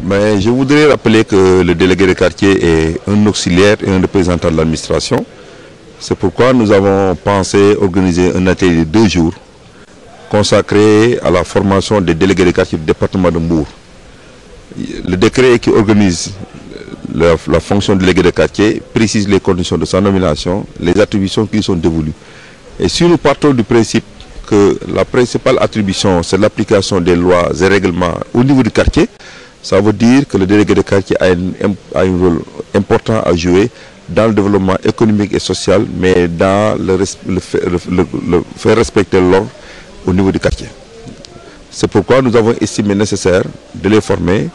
Mais je voudrais rappeler que le délégué de quartier est un auxiliaire et un représentant de l'administration. C'est pourquoi nous avons pensé organiser un atelier de 2 jours consacré à la formation des délégués de quartier du département de Mbour. Le décret qui organise la fonction de délégué de quartier précise les conditions de sa nomination, les attributions qui sont dévolues. Et si nous partons du principe que la principale attribution, c'est l'application des lois et règlements au niveau du quartier, ça veut dire que le délégué de quartier a un rôle important à jouer dans le développement économique et social, mais dans le faire respecter l'ordre au niveau du quartier. C'est pourquoi nous avons estimé nécessaire de les former,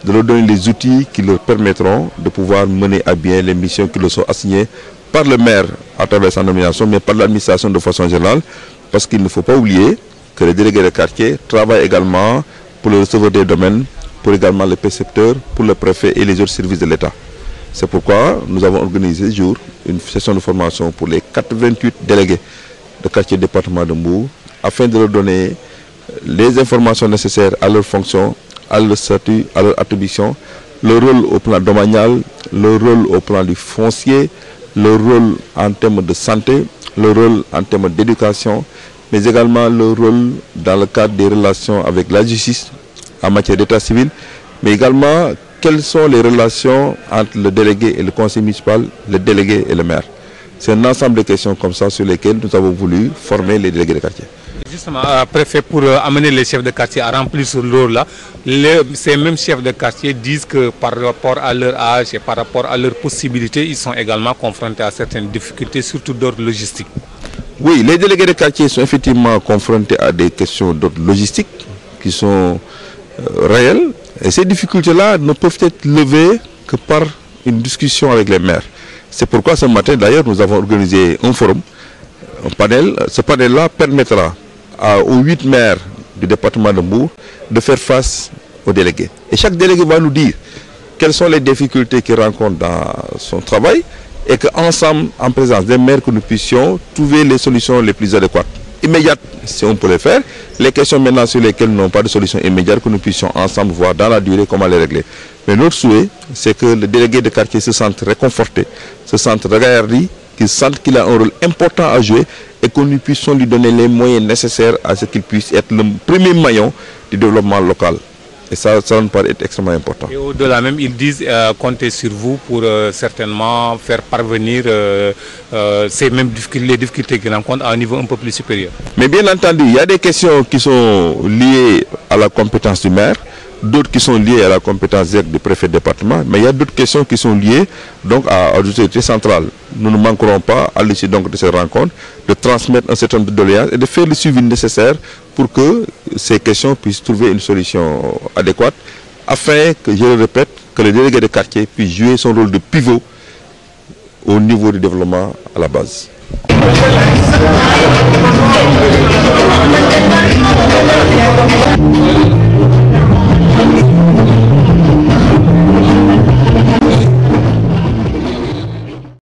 de leur donner les outils qui leur permettront de pouvoir mener à bien les missions qui leur sont assignées par le maire à travers sa nomination, mais par l'administration de façon générale, parce qu'il ne faut pas oublier que les délégués de quartier travaillent également pour le receveur des domaines, pour également les précepteurs, pour le préfet et les autres services de l'État. C'est pourquoi nous avons organisé ce jour une session de formation pour les 88 délégués de quartier département de Mbour, afin de leur donner les informations nécessaires à leur fonction, à leur statut, à leur attribution, le rôle au plan domanial, le rôle au plan du foncier, le rôle en termes de santé, le rôle en termes d'éducation, mais également le rôle dans le cadre des relations avec la justice en matière d'état civil, mais également quelles sont les relations entre le délégué et le conseil municipal, le délégué et le maire. C'est un ensemble de questions comme ça sur lesquelles nous avons voulu former les délégués de quartier. Justement, préfet, pour amener les chefs de quartier à remplir ce rôle-là, ces mêmes chefs de quartier disent que par rapport à leur âge et par rapport à leurs possibilités, ils sont également confrontés à certaines difficultés, surtout d'ordre logistique. Oui, les délégués de quartier sont effectivement confrontés à des questions d'ordre logistique qui sont réelles. Et ces difficultés-là ne peuvent être levées que par une discussion avec les maires. C'est pourquoi ce matin, d'ailleurs, nous avons organisé un forum, un panel. Ce panel-là permettra aux 8 maires du département de Mbour de faire face aux délégués. Et chaque délégué va nous dire quelles sont les difficultés qu'il rencontre dans son travail et qu'ensemble, en présence des maires, que nous puissions trouver les solutions les plus adéquates. Immédiates, si on peut les faire. Les questions maintenant sur lesquelles nous n'avons pas de solution immédiate, que nous puissions ensemble voir dans la durée comment les régler. Mais notre souhait, c'est que le délégué de quartier se sente réconforté, se sente regardé, qu'il sente qu'il a un rôle important à jouer et que nous puissions lui donner les moyens nécessaires à ce qu'il puisse être le premier maillon du développement local. Et ça nous paraît être extrêmement important. Et au-delà même, ils disent compter sur vous pour certainement faire parvenir les difficultés qu'ils rencontrent à un niveau un peu plus supérieur. Mais bien entendu, il y a des questions qui sont liées à la compétence du maire, d'autres qui sont liées à la compétence du préfet de département, mais il y a d'autres questions qui sont liées donc à l'autorité centrale. Nous ne manquerons pas, à l'issue donc de cette rencontre, de transmettre un certain nombre de doléances et de faire le suivi nécessaire pour que ces questions puissent trouver une solution adéquate, afin que, je le répète, que le délégué de quartier puisse jouer son rôle de pivot au niveau du développement à la base.